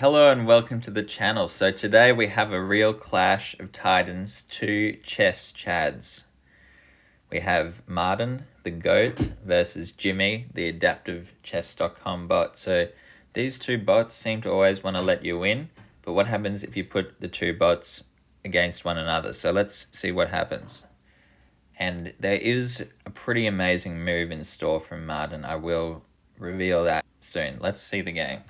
Hello and welcome to the channel. So today we have a real clash of titans, two chess chads. We have Martin, the GOAT, versus Jimmy, the adaptive chess.com bot. So these two bots seem to always want to let you win, but what happens if you put the two bots against one another? So let's see what happens. And there is a pretty amazing move in store from Martin. I will reveal that soon. Let's see the game.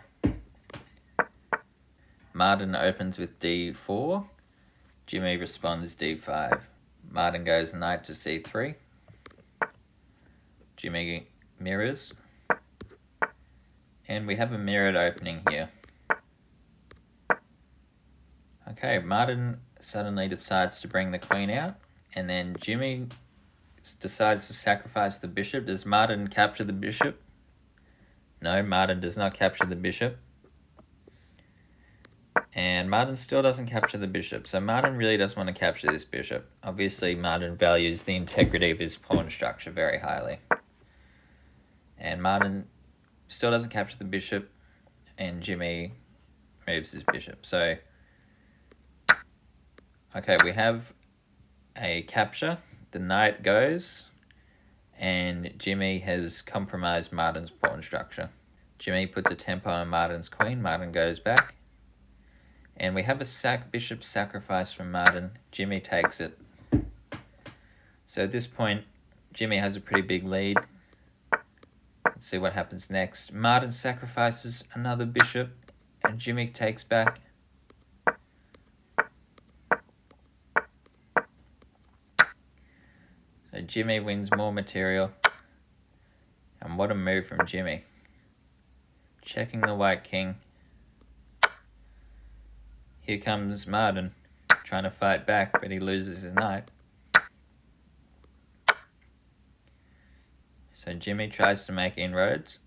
Martin opens with d4. Jimmy responds d5. Martin goes knight to c3. Jimmy mirrors. And we have a mirrored opening here. Okay, Martin suddenly decides to bring the queen out. And then Jimmy decides to sacrifice the bishop. Does Martin capture the bishop? No, Martin does not capture the bishop. And Martin still doesn't capture the bishop. So Martin really doesn't want to capture this bishop. Obviously, Martin values the integrity of his pawn structure very highly. And Martin still doesn't capture the bishop. And Jimmy moves his bishop. So, okay, we have a capture. The knight goes. And Jimmy has compromised Martin's pawn structure. Jimmy puts a tempo on Martin's queen. Martin goes back. And we have a bishop sacrifice from Martin. Jimmy takes it. So at this point, Jimmy has a pretty big lead. Let's see what happens next. Martin sacrifices another bishop, and Jimmy takes back. So Jimmy wins more material. And what a move from Jimmy. Checking the white king. Here comes Martin, trying to fight back, but he loses his knight. So Jimmy tries to make inroads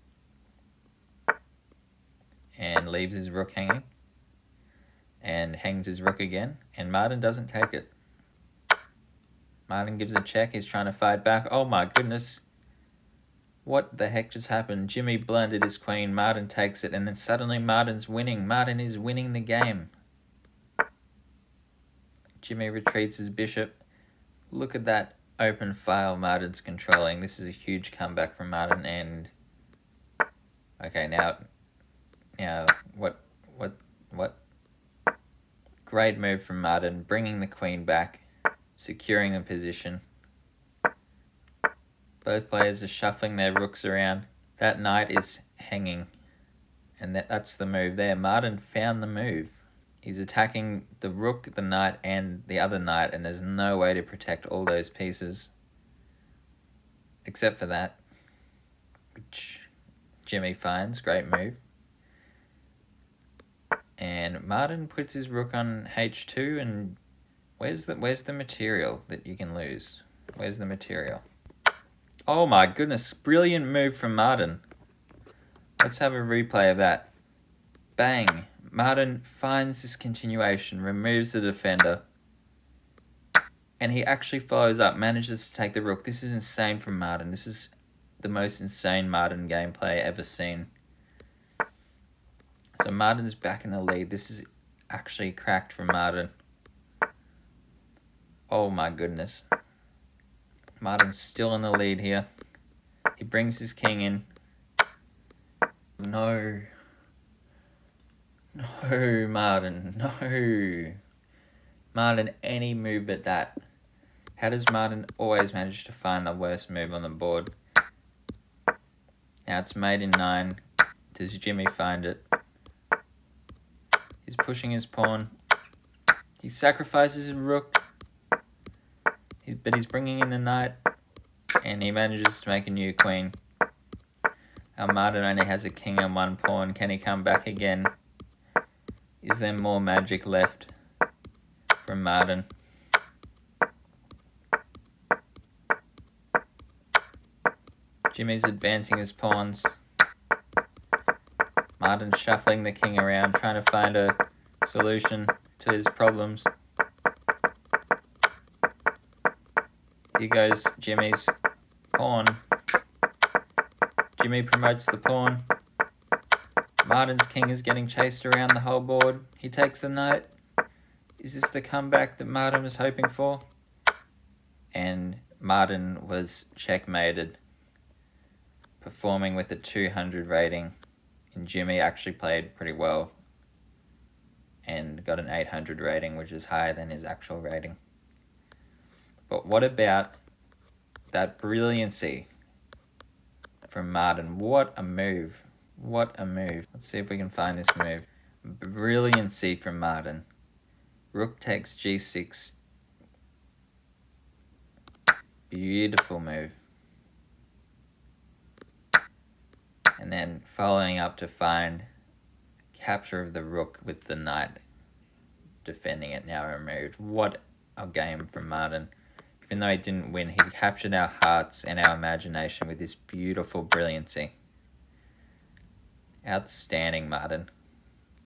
and leaves his rook hanging and hangs his rook again, and Martin doesn't take it. Martin gives a check. He's trying to fight back. Oh my goodness. What the heck just happened? Jimmy blundered his queen. Martin takes it, and then suddenly Martin's winning. Martin is winning the game. Jimmy retreats his bishop. Look at that open file Martin's controlling. This is a huge comeback from Martin. And okay, now what? Great move from Martin, bringing the queen back, securing the position. Both players are shuffling their rooks around. That knight is hanging, and that's the move there. Martin found the move. He's attacking the rook, the knight, and the other knight, and there's no way to protect all those pieces. Except for that, which Jimmy finds. Great move. And Martin puts his rook on h2, and where's the material that you can lose? Where's the material? Oh my goodness, brilliant move from Martin. Let's have a replay of that. Bang. Martin finds this continuation, removes the defender, and he actually follows up, manages to take the rook. This is insane from Martin. This is the most insane Martin gameplay ever seen. So Martin's back in the lead. This is actually cracked from Martin. Oh my goodness. Martin's still in the lead here. He brings his king in. No, Martin, no. Martin, any move but that. How does Martin always manage to find the worst move on the board? Now it's mate in 9. Does Jimmy find it? He's pushing his pawn. He sacrifices his rook. But he's bringing in the knight. And he manages to make a new queen. Our Martin only has a king and one pawn. Can he come back again? Is there more magic left from Martin? Jimmy's advancing his pawns. Martin's shuffling the king around, trying to find a solution to his problems. Here goes Jimmy's pawn. Jimmy promotes the pawn. Martin's king is getting chased around the whole board. He takes the knight. Is this the comeback that Martin was hoping for? And Martin was checkmated, performing with a 200 rating. And Jimmy actually played pretty well and got an 800 rating, which is higher than his actual rating. But what about that brilliancy from Martin? What a move. What a move. Let's see if we can find this move. Brilliancy from Martin. Rook takes g6. Beautiful move. And then following up to find capture of the rook with the knight defending it now removed. What a game from Martin. Even though he didn't win, he captured our hearts and our imagination with this beautiful brilliancy. Outstanding, Martin.